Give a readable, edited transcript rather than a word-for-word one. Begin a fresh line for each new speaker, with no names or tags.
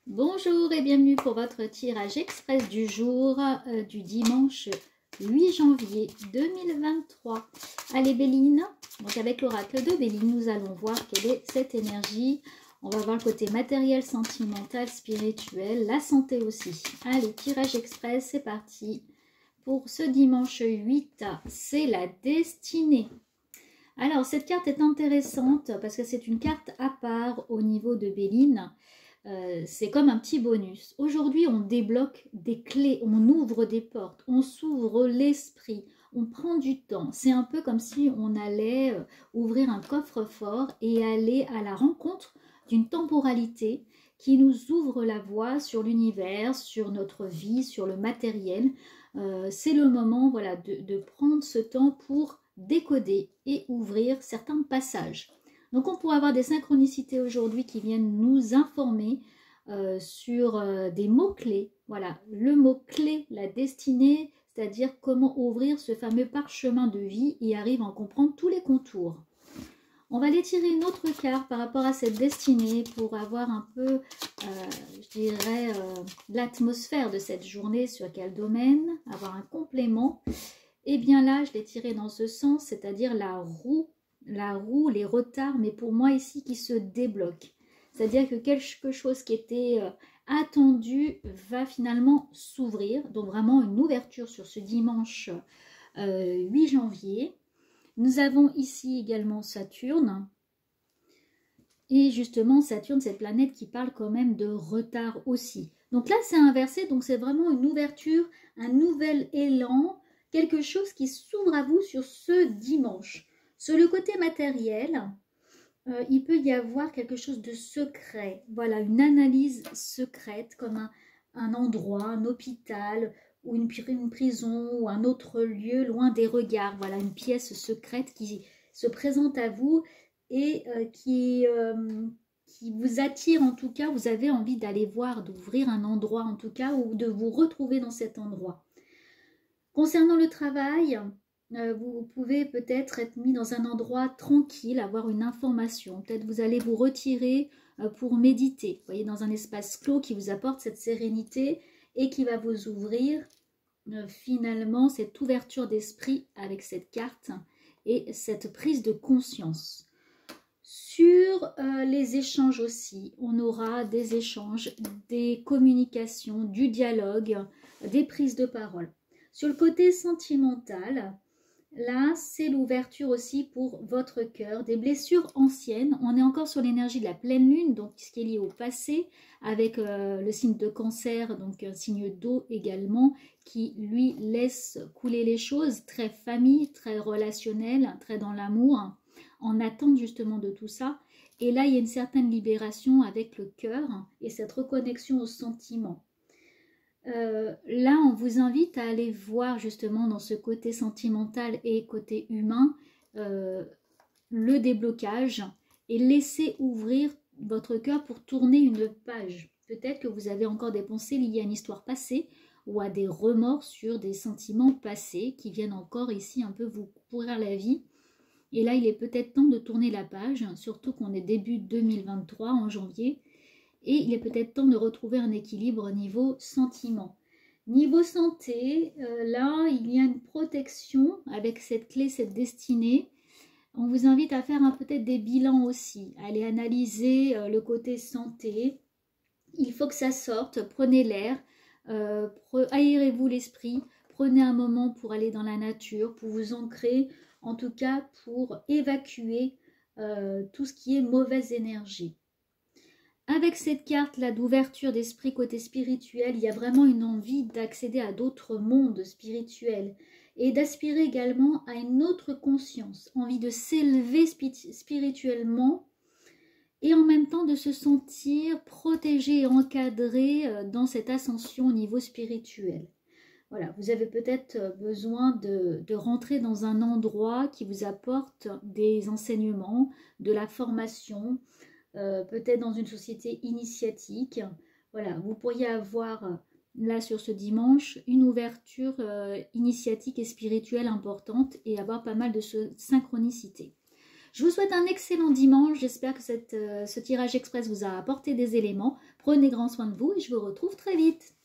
Bonjour et bienvenue pour votre tirage express du jour du dimanche 8 janvier 2023. Allez Béline, donc avec l'oracle de Béline, nous allons voir quelle est cette énergie. On va voir le côté matériel, sentimental, spirituel, la santé aussi. Allez, tirage express, c'est parti. Pour ce dimanche 8, c'est la destinée. Alors, cette carte est intéressante parce que c'est une carte à part au niveau de Béline. C'est comme un petit bonus. Aujourd'hui, on débloque des clés, on ouvre des portes, on s'ouvre l'esprit, on prend du temps. C'est un peu comme si on allait ouvrir un coffre-fort et aller à la rencontre d'une temporalité qui nous ouvre la voie sur l'univers, sur notre vie, sur le matériel. C'est le moment, voilà, de prendre ce temps pour décoder et ouvrir certains passages. Donc on pourrait avoir des synchronicités aujourd'hui qui viennent nous informer sur des mots-clés. Voilà, le mot-clé, la destinée, c'est-à-dire comment ouvrir ce fameux parchemin de vie et arrive à en comprendre tous les contours. On va aller tirer une autre carte par rapport à cette destinée pour avoir un peu, je dirais, l'atmosphère de cette journée, sur quel domaine, avoir un complément. Et bien là, je l'ai tiré dans ce sens, c'est-à-dire la roue, les retards, mais pour moi ici qui se débloque. C'est-à-dire que quelque chose qui était attendu va finalement s'ouvrir. Donc vraiment une ouverture sur ce dimanche 8 janvier. Nous avons ici également Saturne. Et justement, Saturne, cette planète qui parle quand même de retard aussi. Donc là, c'est inversé, donc c'est vraiment une ouverture, un nouvel élan, quelque chose qui s'ouvre à vous sur ce dimanche. Sur le côté matériel, il peut y avoir quelque chose de secret. Voilà, une analyse secrète, comme un endroit, un hôpital, ou une prison, ou un autre lieu loin des regards. Voilà, une pièce secrète qui se présente à vous et qui vous attire en tout cas. Vous avez envie d'aller voir, d'ouvrir un endroit en tout cas, ou de vous retrouver dans cet endroit. Concernant le travail, vous pouvez peut-être être mis dans un endroit tranquille, avoir une information. Peut-être vous allez vous retirer pour méditer. Vous voyez, dans un espace clos qui vous apporte cette sérénité et qui va vous ouvrir finalement cette ouverture d'esprit avec cette carte et cette prise de conscience. Sur les échanges aussi, on aura des échanges, des communications, du dialogue, des prises de parole. Sur le côté sentimental, là, c'est l'ouverture aussi pour votre cœur, des blessures anciennes. On est encore sur l'énergie de la pleine lune, donc ce qui est lié au passé, avec le signe de cancer, donc un signe d'eau également, qui lui laisse couler les choses, très famille, très relationnel, très dans l'amour, en attente justement de tout ça. Et là, il y a une certaine libération avec le cœur et cette reconnexion aux sentiments. Là, on vous invite à aller voir justement dans ce côté sentimental et côté humain le déblocage et laisser ouvrir votre cœur pour tourner une page. Peut-être que vous avez encore des pensées liées à une histoire passée ou à des remords sur des sentiments passés qui viennent encore ici un peu vous pourrir la vie. Et là, il est peut-être temps de tourner la page, surtout qu'on est début 2023 en janvier. Et il est peut-être temps de retrouver un équilibre niveau sentiment. Niveau santé, là, il y a une protection avec cette clé, cette destinée. On vous invite à faire peut-être des bilans aussi, à aller analyser le côté santé. Il faut que ça sorte, prenez l'air, aérez-vous l'esprit, prenez un moment pour aller dans la nature, pour vous ancrer, en tout cas pour évacuer tout ce qui est mauvaise énergie. Avec cette carte là d'ouverture d'esprit côté spirituel, il y a vraiment une envie d'accéder à d'autres mondes spirituels et d'aspirer également à une autre conscience, envie de s'élever spirituellement et en même temps de se sentir protégé et encadré dans cette ascension au niveau spirituel. Voilà, vous avez peut-être besoin de rentrer dans un endroit qui vous apporte des enseignements, de la formation, peut-être dans une société initiatique. Voilà, vous pourriez avoir là sur ce dimanche une ouverture initiatique et spirituelle importante et avoir pas mal de synchronicité. Je vous souhaite un excellent dimanche. J'espère que ce tirage express vous a apporté des éléments. Prenez grand soin de vous et je vous retrouve très vite.